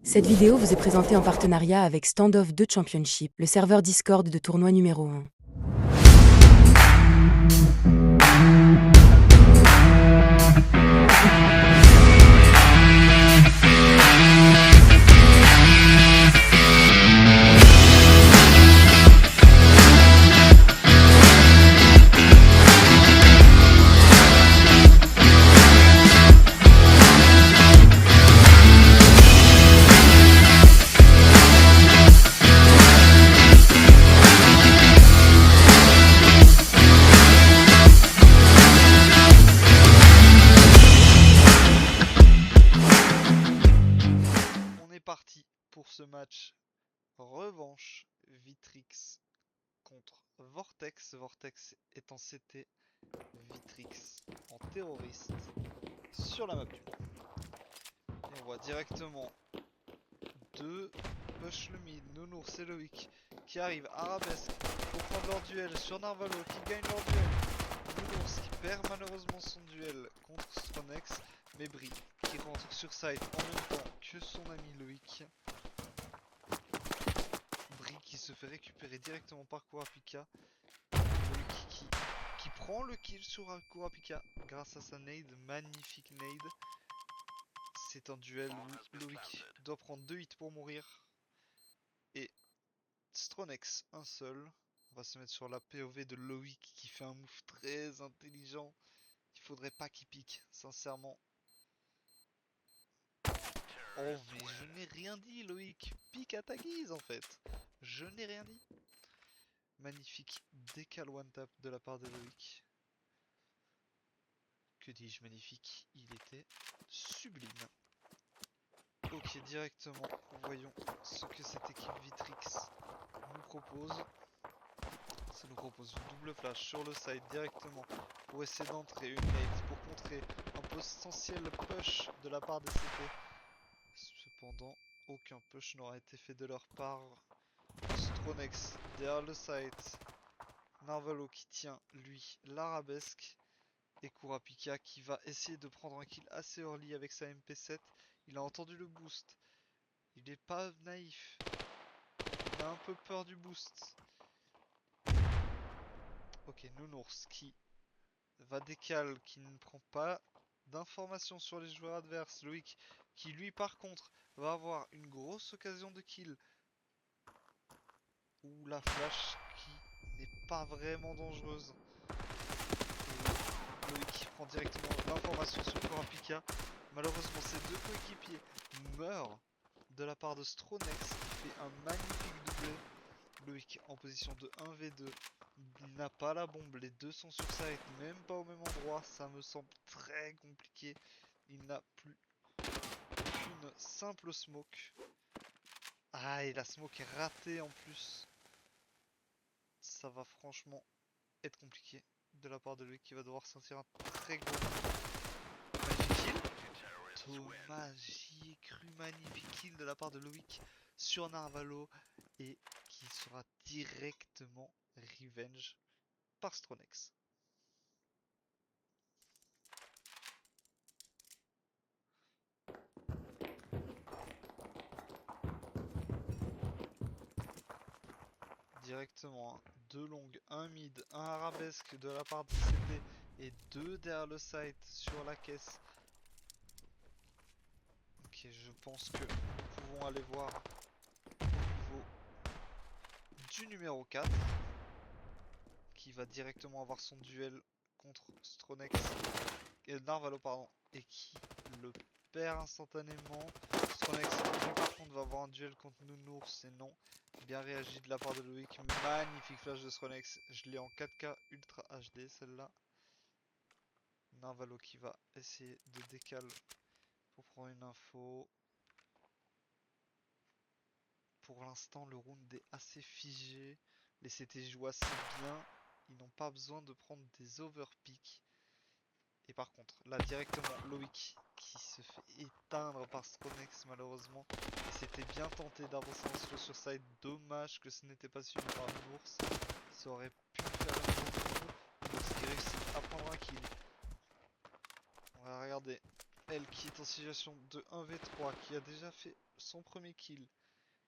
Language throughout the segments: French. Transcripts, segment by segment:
Cette vidéo vous est présentée en partenariat avec Standoff 2 Championship, le serveur Discord de tournoi numéro 1. On est parti pour ce match revanche Vitrix contre Vortex. Vortex étant CT, Vitrix en terroriste sur la map du monde. Et on voit directement deux push le mid, Nounours et Loïc qui arrivent arabesque pour prendre leur duel sur Narvalo qui gagne leur duel. Nounours qui perd malheureusement son duel contre Stronex, mais Brie qui rentre sur site en même temps que son ami Loïc. Brie qui se fait récupérer directement par Kurapika. Loïc qui prend le kill sur Kurapika grâce à sa nade, magnifique nade. C'est un duel où Loïc doit prendre 2 hits pour mourir. Et Stronex un seul. On va se mettre sur la POV de Loïc qui fait un move très intelligent. Il faudrait pas qu'il pique, sincèrement. Oh mais je n'ai rien dit Loïc, pique à ta guise en fait. Je n'ai rien dit. Magnifique décal one tap de la part de Loïc. Que dis-je magnifique, il était sublime. Ok, directement, voyons ce que cette équipe Vitrix nous propose. Ça nous propose une double flash sur le side directement pour essayer d'entrer une nade pour contrer un potentiel push de la part des CT. Cependant, aucun push n'aura été fait de leur part. Stronex derrière le site. Narvalo qui tient lui l'arabesque. Et Kurapika qui va essayer de prendre un kill assez early avec sa MP7. Il a entendu le boost. Il est pas naïf. Il a un peu peur du boost. Ok, Nounours qui va décal, qui ne prend pas d'informations sur les joueurs adverses. Loïc qui lui par contre va avoir une grosse occasion de kill. Ou la flash qui n'est pas vraiment dangereuse. Et Loïc qui prend directement l'information sur Kurapika. Malheureusement ces deux coéquipiers meurent de la part de Stronex qui fait un magnifique doublé. Loïc en position de 1v2. Il n'a pas la bombe, les deux sont sur site, même pas au même endroit, ça me semble très compliqué. Il n'a plus qu'une simple smoke. Ah, et la smoke est ratée en plus. Ça va franchement être compliqué de la part de lui qui va devoir sentir un très gros magnifique kill. Dommage, j'y ai cru, magnifique kill de la part de Loïc sur Narvalo et qui sera directement revenge par Stronex. Directement, 2 longues, 1 mid, 1 arabesque de la part de CT et 2 derrière le site sur la caisse. Ok, je pense que nous pouvons aller voir au niveau du numéro 4 qui va directement avoir son duel contre Stronex et Narvalo pardon, et qui le perd instantanément. Stronex lui par contre va avoir un duel contre Nounours et non. Bien réagi de la part de Loïc, magnifique flash de Stronex, je l'ai en 4K Ultra HD celle-là. Narvalo qui va essayer de décaler pour prendre une info. Pour l'instant le round est assez figé, les CT jouent assez bien, ils n'ont pas besoin de prendre des overpicks. Et par contre, là directement Loïc qui se fait éteindre par Stronex malheureusement. Et c'était bien tenté d'avancer en slow sur side, dommage que ce n'était pas suivi par l'ours. Ça aurait pu faire un bon combo. L'ours qui réussit à prendre un kill. On va regarder elle qui est en situation de 1v3, qui a déjà fait son premier kill,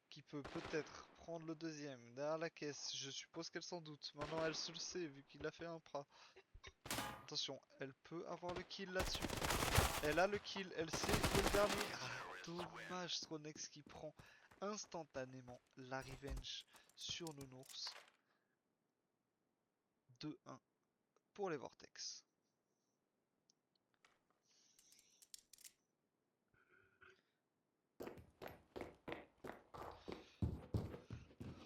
qui peut peut-être prendre le deuxième derrière la caisse. Je suppose qu'elle s'en doute. Maintenant, elle se le sait vu qu'il a fait un prat. Attention, elle peut avoir le kill là-dessus. Elle a le kill, elle sait où est le dernier. Ah, dommage, Stronex qui prend instantanément la revenge sur Nounours. 2-1 pour les Vortex.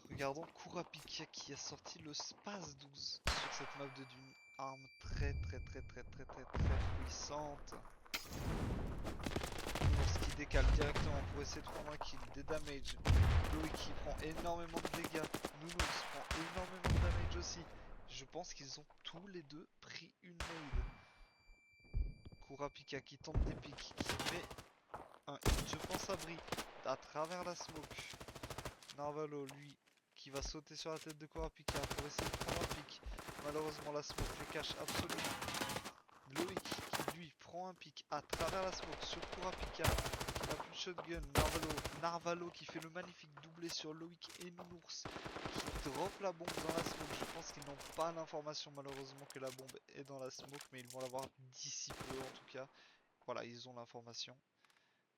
Regardons Kurapika qui a sorti le Spaz 12 sur cette map de Dune. Arme très puissante. Lorsqu'il décale directement pour essayer de prendre un kill, des damage. Loïc qui prend énormément de dégâts. Nounours prend énormément de damage aussi. Je pense qu'ils ont tous les deux pris une nade. Kurapika qui tente des pics, qui met un hit, je pense à Bri, à travers la smoke. Narvalo, lui, qui va sauter sur la tête de Kurapika pour essayer de prendre un pic. Malheureusement, la smoke les cache absolument. Loïc qui lui prend un pic à travers la smoke sur Kurapika. Qui n'a plus de shotgun. Narvalo qui fait le magnifique doublé sur Loïc et Nounours. Qui drop la bombe dans la smoke. Je pense qu'ils n'ont pas l'information malheureusement que la bombe est dans la smoke. Mais ils vont l'avoir d'ici peu en tout cas. Voilà, ils ont l'information.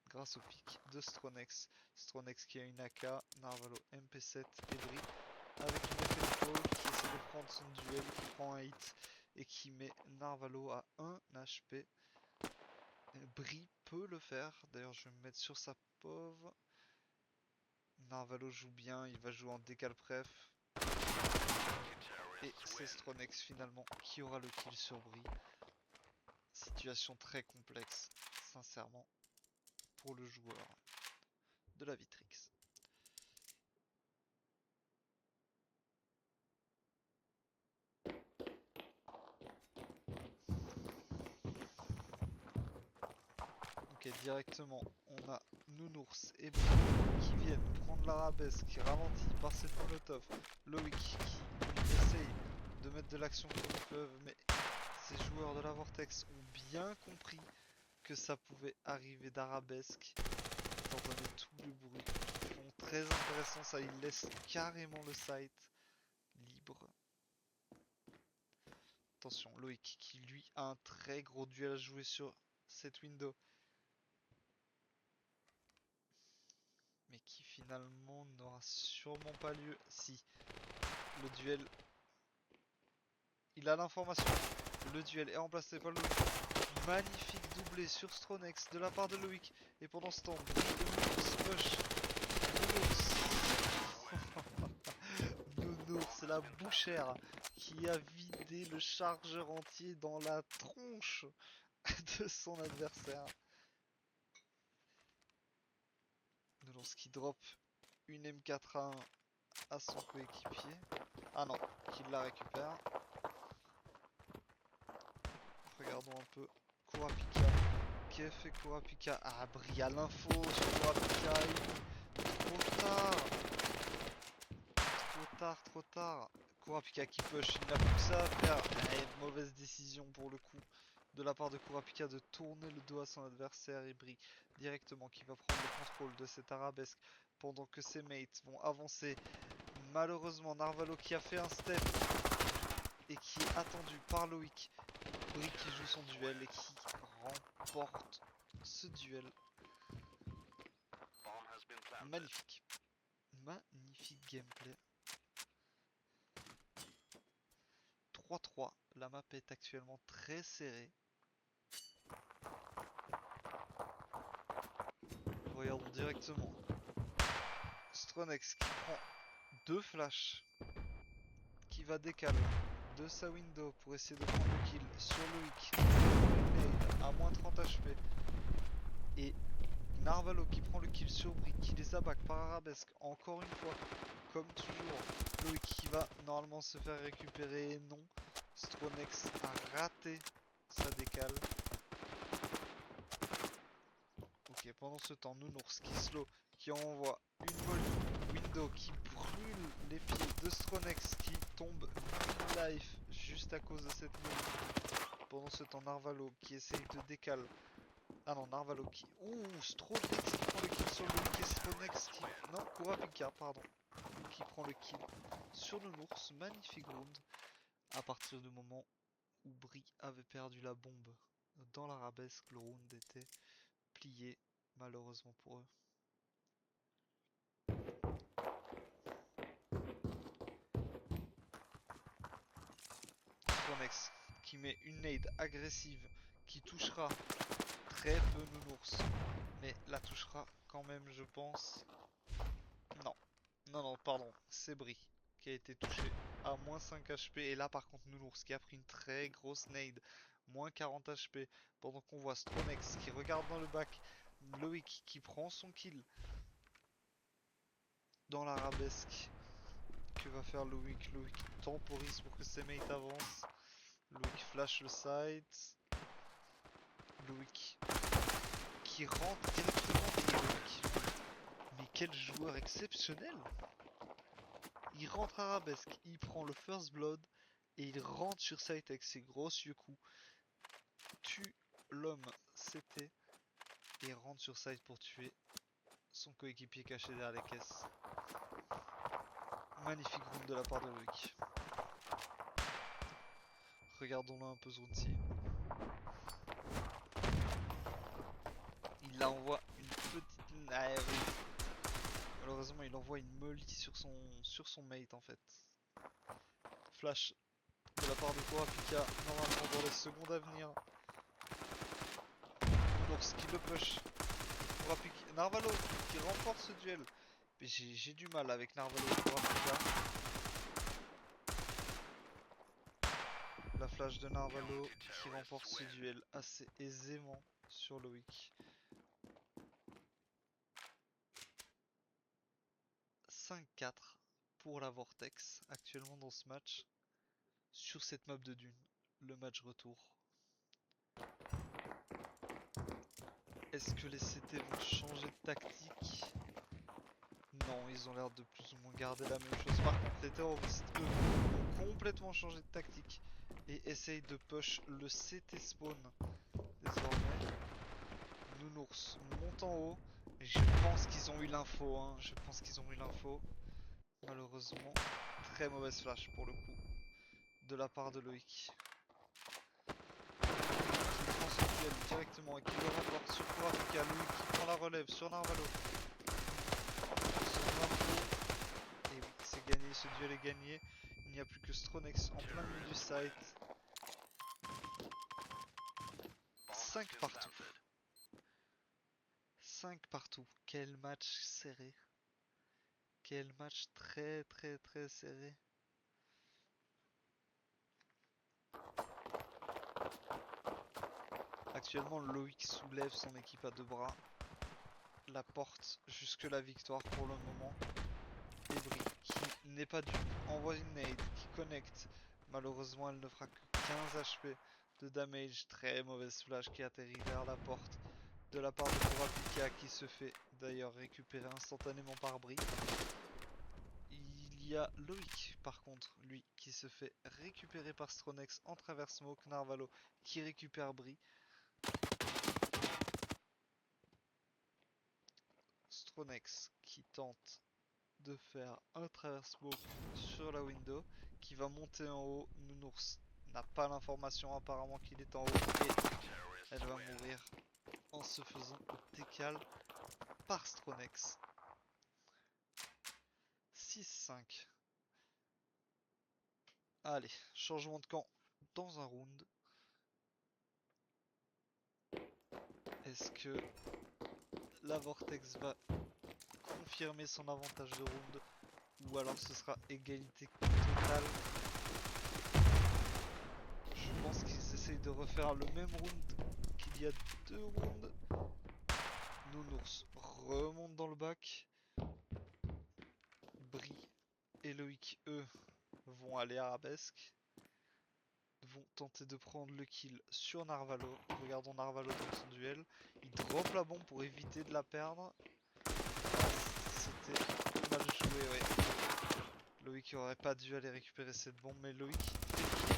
Grâce au pic de Stronex. Stronex qui a une AK. Narvalo MP7 et Bri. Avec une épée de qui essaie de prendre son duel. Qui prend un hit. Et qui met Narvalo à 1 HP. Bri peut le faire. D'ailleurs, je vais me mettre sur sa pauvre. Narvalo joue bien. Il va jouer en décal pref. Et c'est Stronex finalement qui aura le kill sur Bri. Situation très complexe, sincèrement, pour le joueur de la Vitrix. Ok, directement, on a Nounours et Bri qui viennent prendre l'arabesque ralentie par cette molotov. Loïc qui essaye de mettre de l'action comme ils peuvent, mais ces joueurs de la Vortex ont bien compris que ça pouvait arriver d'arabesque, étant donné tout le bruit. Ils font très intéressant ça, ils laissent carrément le site libre. Attention, Loïc qui lui a un très gros duel à jouer sur cette window. Mais qui finalement n'aura sûrement pas lieu. Si, le duel, il a l'information. Le duel est remplacé par Loïc. Magnifique doublé sur Stronex de la part de Loïc. Et pendant ce temps, Nounours push. Nounours, c'est la bouchère qui a vidé le chargeur entier dans la tronche de son adversaire. Nounours qui drop une M4A1 à son coéquipier. Ah non, qu'il la récupère. Regardons un peu Kurapika. Qu'est fait Kurapika? Ah, Bri a l'info sur Kurapika. Trop tard. Trop tard. Kurapika qui push, il n'a plus que ça à faire. Mauvaise décision pour le coup de la part de Kurapika de tourner le dos à son adversaire et Bri directement qui va prendre le contrôle de cette arabesque pendant que ses mates vont avancer. Malheureusement, Narvalo qui a fait un step et qui est attendu par Loïc. Bri qui joue son duel et qui remporte ce duel. Magnifique. Magnifique gameplay. 3-3. La map est actuellement très serrée. Regardons directement. Stronex qui prend 2 flashs. Qui va décaler de sa window pour essayer de prendre le kill sur Loïc. À moins 30 HP. Et Narvalo qui prend le kill sur Brick, qui les abac par arabesque. Encore une fois, comme toujours. Loïc qui va normalement se faire récupérer. Non. Stronex a raté sa décale. Ok, pendant ce temps, Nounours qui slow, qui envoie une volley. Window qui brûle les pieds de Stronex qui tombe life juste à cause de cette mine. Pendant ce temps, Narvalo qui essaye de décaler Ah non, Narvalo qui... Ouh, Stronex qui prend le kill sur Loïc et Stronex qui... Non, Kurapika, pardon. Qui prend le kill sur Nounours. Magnifique round. À partir du moment où Bri avait perdu la bombe dans l'arabesque, le round était plié, malheureusement pour eux. Stronex qui met une nade agressive qui touchera très peu Nounours, mais la touchera quand même, je pense. Non, non, pardon, c'est Bri qui a été touché à moins 5 HP. Et là, par contre, Nounours qui a pris une très grosse nade, moins 40 HP. Pendant qu'on voit Stronex qui regarde dans le bac, Loïc qui prend son kill dans l'arabesque. Que va faire Loïc? Loïc temporise pour que ses mates avancent. Loïc flash le site. Loïc qui rentre directement. Mais quel joueur exceptionnel! Il rentre arabesque, il prend le first blood et il rentre sur site avec ses grosses yeux coups. Tue l'homme CT et rentre sur site pour tuer son coéquipier caché derrière les caisses. Magnifique round de la part de Loïc. Regardons-le un peu ce round-ci. Il envoie une petite... Ah, oui. Malheureusement, il envoie une molly sur son mate en fait. Flash de la part de Kurapika, normalement dans les secondes à venir. Nounours qui le push. Kurapika, Narvalo qui remporte ce duel. Mais j'ai du mal avec Narvalo et Kurapika. La flash de Narvalo qui remporte ce duel assez aisément sur Loïc. 5-4 pour la Vortex actuellement dans ce match. Sur cette map de Dune, le match retour. Est-ce que les CT vont changer de tactique? Non, ils ont l'air de plus ou moins garder la même chose. Par contre, les terroristes, eux, ont complètement changé de tactique et essayent de push le CT spawn désormais. Nounours monte en haut. Je pense qu'ils ont eu l'info, hein. Je pense qu'ils ont eu l'info. Malheureusement, très mauvaise flash pour le coup de la part de Loïc. Qui prend son duel directement et qui le remporte sur Kurapika. Loïc qui prend la relève sur Narvalo. Et oui, c'est gagné, ce duel est gagné. Il n'y a plus que Stronex en plein milieu du site. 5 partout. 5 partout. Quel match serré. Quel match très serré. Actuellement, Loïc soulève son équipe à deux bras. La porte jusque la victoire pour le moment. Et Bri, qui n'est pas dupe, envoie une nade, qui connecte. Malheureusement, elle ne fera que 15 HP de damage. Très mauvaise flash qui atterrit vers la porte de la part de Kurapika, qui se fait d'ailleurs récupérer instantanément par Bri. Il y a Loïc par contre, lui, qui se fait récupérer par Stronex en travers smoke. Narvalo qui récupère Bri. Stronex qui tente de faire un travers smoke sur la window, qui va monter en haut. Nounours n'a pas l'information apparemment qu'il est en haut et elle va mourir en se faisant décal par Stronex. 6-5. Allez, changement de camp dans un round. Est-ce que la Vortex va confirmer son avantage de round ou alors ce sera égalité totale? Je pense qu'ils essayent de refaire le même round qu'il y a 2 rounds. Nounours remonte dans le bac. Bri et Loïc, eux, vont aller arabesque. Vont tenter de prendre le kill sur Narvalo. Regardons Narvalo dans son duel. Il drop la bombe pour éviter de la perdre. C'était mal joué, ouais. Loïc aurait pas dû aller récupérer cette bombe, mais Loïc fait kill.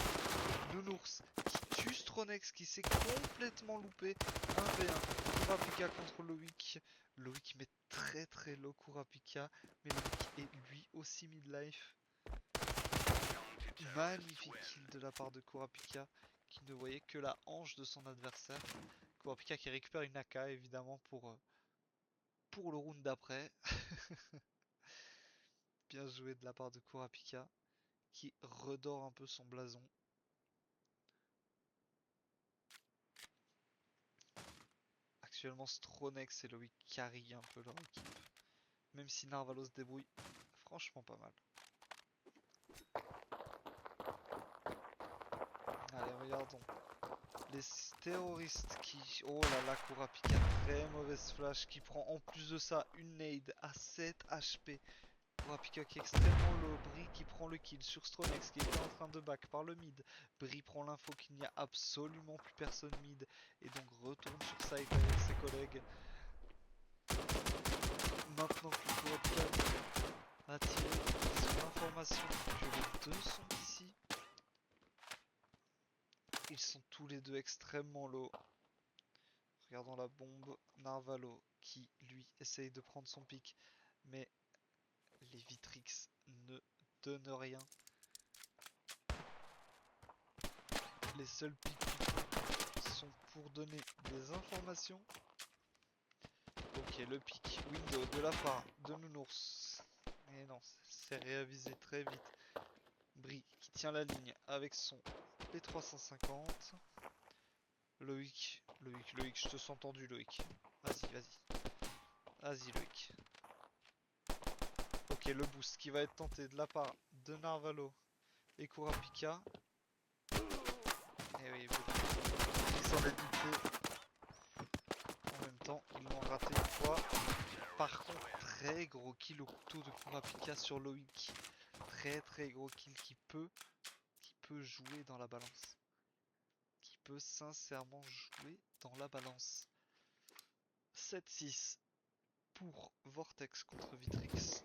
Nounours qui tue Stronex, qui s'est complètement loupé. Un 1v1. Kurapika contre Loïc. Loïc met très low Kurapika. Mais Loïc est lui aussi midlife. Magnifique kill de la part de Kurapika qui ne voyait que la hanche de son adversaire. Kurapika qui récupère une AK évidemment pour le round d'après. Bien joué de la part de Kurapika qui redore un peu son blason. Actuellement Stronex et Loïc carry un peu leur équipe. Même si Narvalo se débrouille franchement pas mal. Allez, regardons. Les terroristes qui... Oh là là, Kurapika, très mauvaise flash, qui prend en plus de ça une nade à 7 HP. Kurapika qui est extrêmement low, Bri qui prend le kill sur Stronex qui était en train de back par le mid. Bri prend l'info qu'il n'y a absolument plus personne mid et donc retourne sur site avec ses collègues. Maintenant que Kurapika a tiré sur l'information que les deux sont ici, ils sont tous les deux extrêmement low. Regardons la bombe. Narvalo qui lui essaye de prendre son pic, mais les Vitrix ne donnent rien. Les seuls pics sont pour donner des informations. Ok, le pic window de la part de Nounours. Et non, c'est réavisé très vite. Bri qui tient la ligne avec son P350. Loïc, je te sens tendu Loïc. Vas-y. Vas-y Loïc. Ok, le boost qui va être tenté de la part de Narvalo et Kurapika. Et oui, ils s'en est douté. En même temps, ils l'ont raté une fois. Par contre, très gros kill au couteau de Kurapika sur Loïc. Très gros kill qui peut jouer dans la balance. Qui peut sincèrement jouer dans la balance. 7-6 pour Vortex contre Vitrix.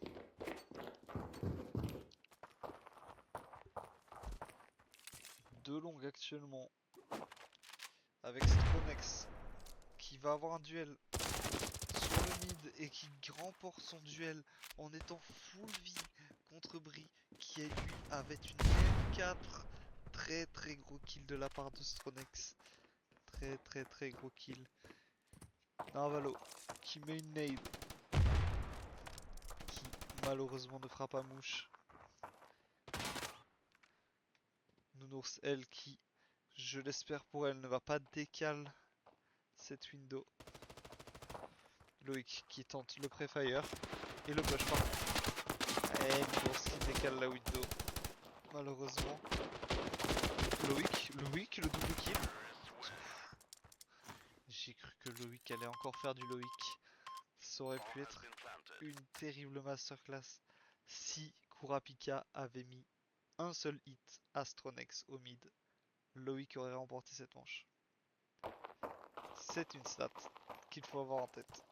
Deux longues actuellement avec Stronex qui va avoir un duel sur le mid et qui remporte son duel en étant full vie contre Bri qui lui avait une M4. Très gros kill de la part de Stronex. Très gros kill. Narvalo qui met une nade qui malheureusement ne fera pas mouche. Nounours elle qui, je l'espère pour elle, ne va pas décaler cette window. Loïc qui tente le pré-fire et le push par contre. Et Nounours qui décale la window. Malheureusement. Loïc, le double kill. J'ai cru que Loïc allait encore faire du Loïc. Ça aurait pu être une terrible masterclass si Kurapika avait mis un seul hit à Stronex au mid. Loïc aurait remporté cette manche. C'est une stat qu'il faut avoir en tête.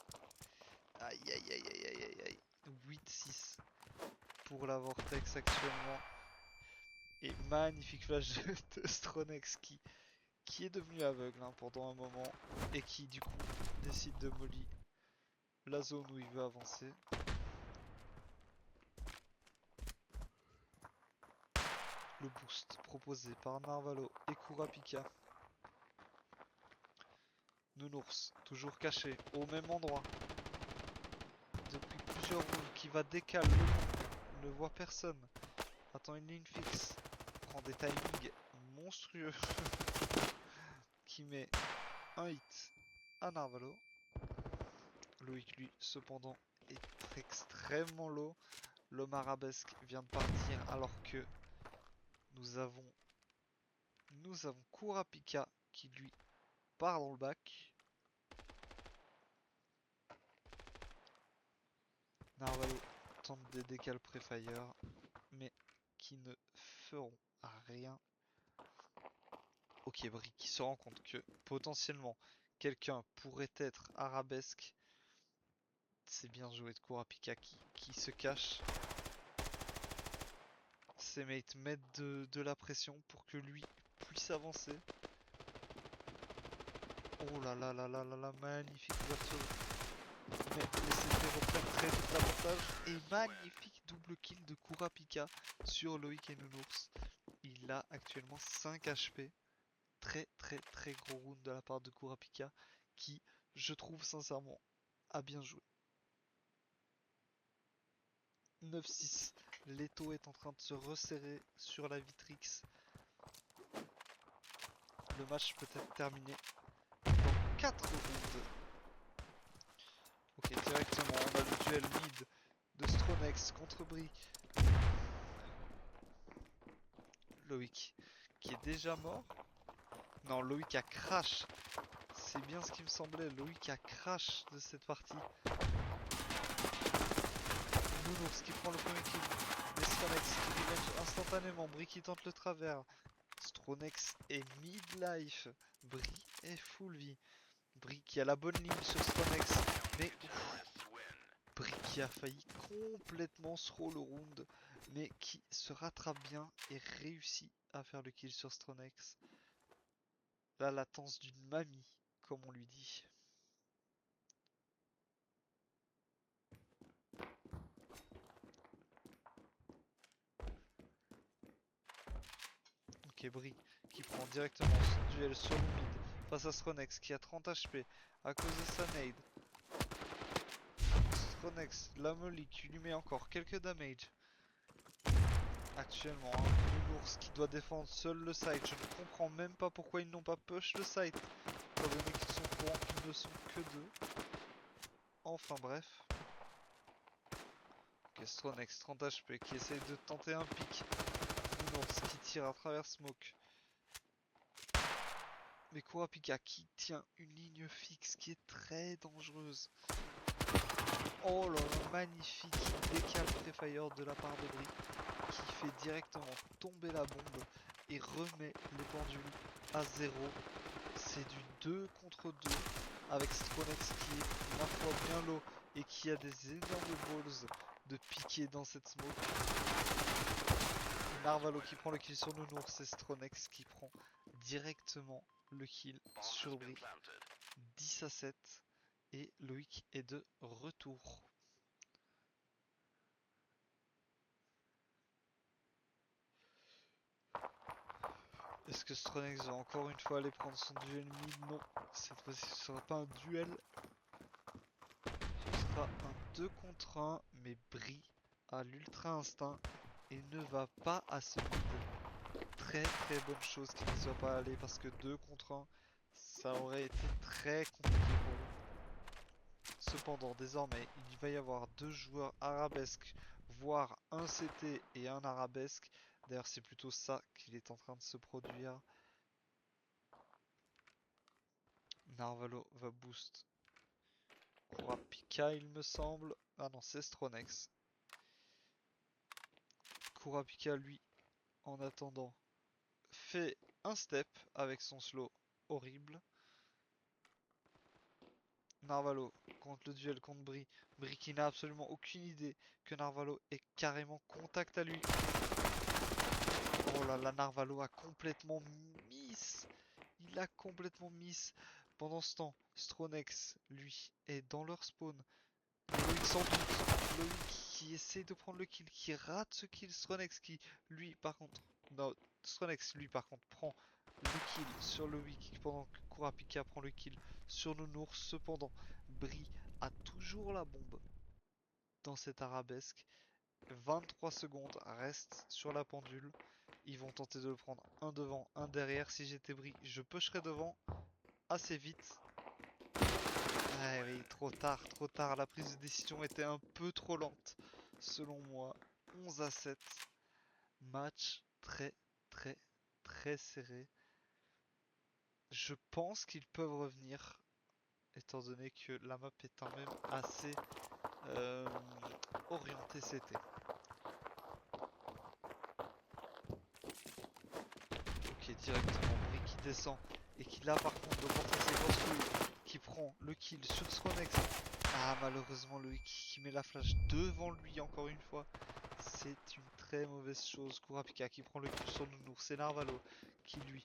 Aïe. 8-6 pour la Vortex actuellement. Et magnifique flash de Stronex qui est devenu aveugle pendant un moment et qui du coup décide de molly la zone où il veut avancer. Le boost proposé par Narvalo et Kurapika. Nounours, toujours caché au même endroit. Depuis plusieurs rounds, qui va décaler le long, ne voit personne. Attend une ligne fixe, prend des timings monstrueux. Qui met un hit à Narvalo. Loïc lui cependant est extrêmement low. L'homme arabesque vient de partir alors que nous avons Kurapika qui lui part dans le bac. Narvalo tente des décals pré-fire mais qui ne feront rien. Ok, Bri qui se rend compte que potentiellement quelqu'un pourrait être arabesque. C'est bien joué de Kurapika qui se cache. Ses mates mettent de la pression pour que lui puisse avancer. Oh là là là là là là, magnifique ouverture. Mais les CT reprennent très vite l'avantage. Et magnifique double kill de Kurapika sur Loïc et Nounours. Il a actuellement 5 HP. Très très très gros round de la part de Kurapika qui, je trouve sincèrement, a bien joué. 9-6. Leto est en train de se resserrer sur la Vitrix. Le match peut être terminé dans 4 rounds. Ok, directement, on a le duel mid de Stronex contre Brie. Loïc, qui est déjà mort. Non, Loïc a crash. C'est bien ce qui me semblait. Loïc a crash de cette partie. Nounours qui prend le premier kill. Mais Stronex qui revenge instantanément. Brie qui tente le travers. Stronex est mid-life. Brie est full vie. Brie qui a la bonne ligne sur Stronex. Mais Brie qui a failli complètement throw le round. Mais qui se rattrape bien et réussit à faire le kill sur Stronex. La latence d'une mamie, comme on lui dit. Ok, Brie qui prend directement son duel sur le mid face à Stronex qui a 30 HP à cause de sa nade. Stronex, la molly qui lui met encore quelques damage. Actuellement, Nounours qui doit défendre seul le site. Je ne comprends même pas pourquoi ils n'ont pas push le site, étant donné qu'ils sont courants qu'ils ne sont que deux. Enfin bref. Ok, Stronex, 30 HP, qui essaye de tenter un pic. Nounours qui tire à travers smoke. Mais Kurapika qui tient une ligne fixe qui est très dangereuse. Oh là là, magnifique décal pré-fire de la part de Brie qui fait directement tomber la bombe et remet les pendules à 0. C'est du 2 contre 2 avec Stronex qui est ma foi bien low et qui a des énormes balls de piquer dans cette smoke. Narvalo qui prend le kill sur Nounours et Stronex qui prend directement le kill sur Brie. 10-7 et Loïc est de retour. Est-ce que Stronex va encore une fois aller prendre son duel mid? Non, cette fois-ci ce sera pas un duel, ce sera un 2 contre 1, mais Brie a l'ultra instinct et ne va pas à ce mid. Très très bonne chose qu'il ne soit pas allé parce que 2 contre 1, ça aurait été très compliqué pour lui. Cependant, désormais, il va y avoir 2 joueurs arabesques, voire un CT et un arabesque. D'ailleurs, c'est plutôt ça qu'il est en train de se produire. Narvalo va boost Kurapika, il me semble. Ah non, c'est Stronex. Kurapika, lui, en attendant, fait un step avec son slow horrible. Narvalo contre le duel contre Brie. Brie qui n'a absolument aucune idée que Narvalo est carrément contact à lui. Oh là là, Narvalo a complètement miss. Il a complètement miss. Pendant ce temps, Stronex, lui, est dans leur spawn. Loïc sans doute. Loïc qui essaie de prendre le kill, qui rate ce kill. Stronex qui, lui, par contre... Non, Stronex, lui, par contre, prend le kill sur Loïc pendant que Kurapika prend le kill sur Nounours. Cependant, Brie a toujours la bombe dans cette arabesque. 23 secondes restent sur la pendule. Ils vont tenter de le prendre un devant, un derrière. Si j'étais Brie, je pusherais devant assez vite. Ah oui, trop tard, trop tard. La prise de décision était un peu trop lente, selon moi. 11-7. Match très, très, très serré. Je pense qu'ils peuvent revenir, étant donné que la map est quand même assez orientée CT. Ok, directement, Brie qui descend et qui là par contre doit porter ses grosses couilles, qui prend le kill sur Stronex. Ah, malheureusement Loïc qui met la flash devant lui encore une fois. C'est une très mauvaise chose. Kurapika qui prend le kill sur Nounours. C'est Narvalo qui lui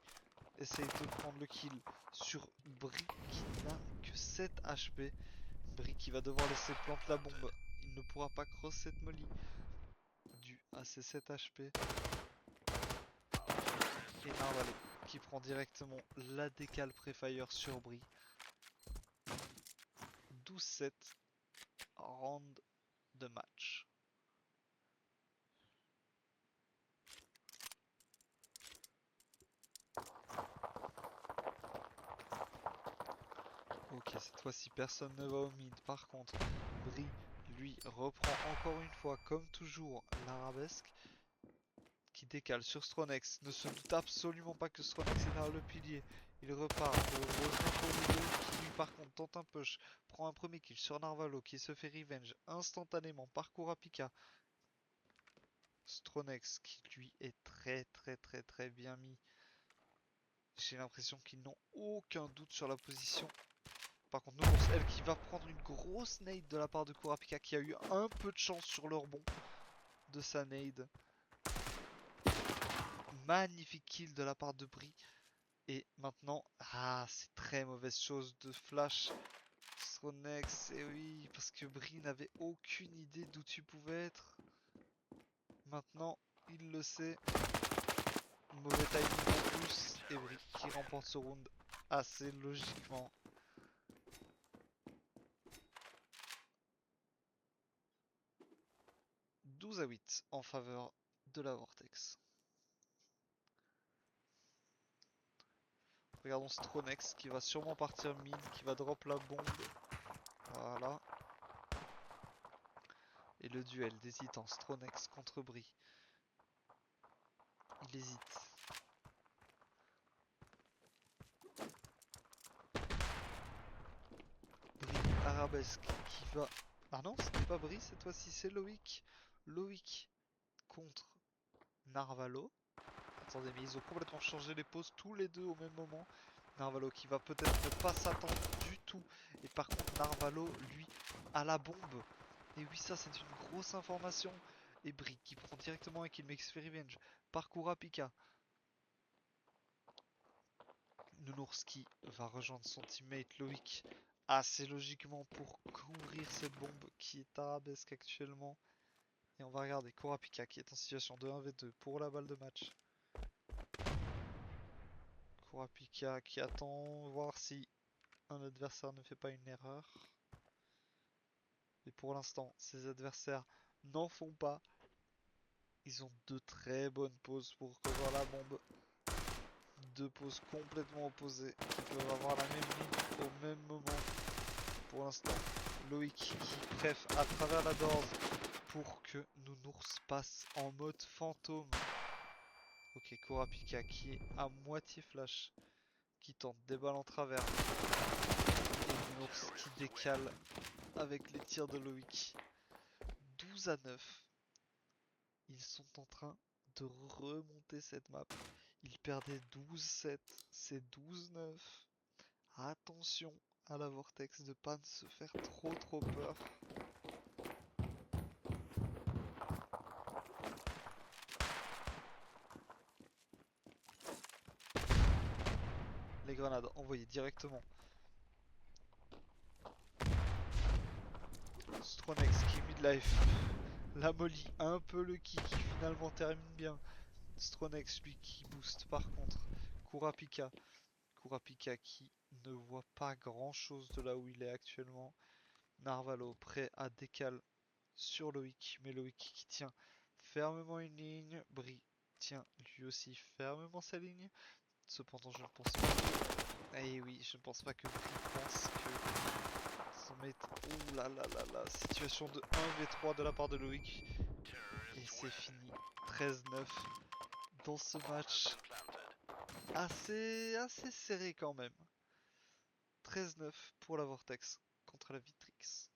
essaye de prendre le kill sur Bri qui n'a que 7 HP. Bri qui va devoir laisser planter la bombe. Il ne pourra pas cross cette molly dû à ses 7 HP. Et Narvalo qui prend directement la décale pré-fire sur Bri. 12-7 round de match. Ok, cette fois-ci personne ne va au mid. Par contre, Bri, lui, reprend encore une fois, comme toujours, l'arabesque. Qui décale sur Stronex. Ne se doute absolument pas que Stronex est derrière le pilier. Il repart. Heureusement pour les deux, qui lui par contre tente un push. Prend un premier kill sur Narvalo qui se fait revenge instantanément par Kurapika. Stronex qui lui est très bien mis. J'ai l'impression qu'ils n'ont aucun doute sur la position. Par contre, Nounours, elle qui va prendre une grosse nade de la part de Kurapika qui a eu un peu de chance sur le rebond de sa nade. Magnifique kill de la part de Bri. Et maintenant, c'est très mauvaise chose de flash Stronex. Et oui, parce que Bri n'avait aucune idée d'où tu pouvais être. Maintenant, il le sait. Mauvais timing en plus. Et Bri qui remporte ce round assez logiquement. 12-8 en faveur de la Vortex. Regardons Stronex qui va sûrement partir mid, qui va drop la bombe. Voilà. Et le duel des titans Stronex contre Bri. Il hésite. Bri arabesque qui va... Ah non, c'était pas Bri cette fois-ci, c'est Loïc. Loïc contre Narvalo. Attendez, mais ils ont complètement changé les poses tous les deux au même moment. Narvalo qui va peut-être ne pas s'attendre du tout. Et par contre, Narvalo, lui, a la bombe. Et oui, ça, c'est une grosse information. Et Bri qui prend directement un kill makes revenge par Kurapika. Nounourski va rejoindre son teammate Loïc assez logiquement pour couvrir cette bombe qui est arabesque actuellement. Et on va regarder Kurapika qui est en situation de 1v2 pour la balle de match. Kurapika qui attend voir si un adversaire ne fait pas une erreur. Et pour l'instant, ses adversaires n'en font pas. Ils ont deux très bonnes poses pour couvrir la bombe. Deux poses complètement opposées qui peuvent avoir la même ligne au même moment. Pour l'instant, Loïc qui préf à travers la doors pour que Nounours passe en mode fantôme. Ok, Kurapika qui est à moitié flash, qui tente des balles en travers. Et Nounours qui décale avec les tirs de Loïc. 12-9. Ils sont en train de remonter cette map. Ils perdaient 12-7, c'est 12-9. Attention à la Vortex de pas se faire trop peur. Les grenades envoyées directement. Stronex qui est midlife. La molly, un peu le kick qui finalement termine bien. Stronex lui qui booste par contre. Kurapika. Kurapika qui ne voit pas grand chose de là où il est actuellement. Narvalo prêt à décaler sur Loïc. Mais Loïc qui tient fermement une ligne. Bri tient lui aussi fermement sa ligne. Cependant je ne pense pas. Eh oui, je ne pense pas que Bri pense que son mate... Ouh là là là là. Situation de 1v3 de la part de Loïc. Et c'est fini. 13-9 dans ce match assez serré quand même. 13-9 pour la Vortex contre la Vitrix.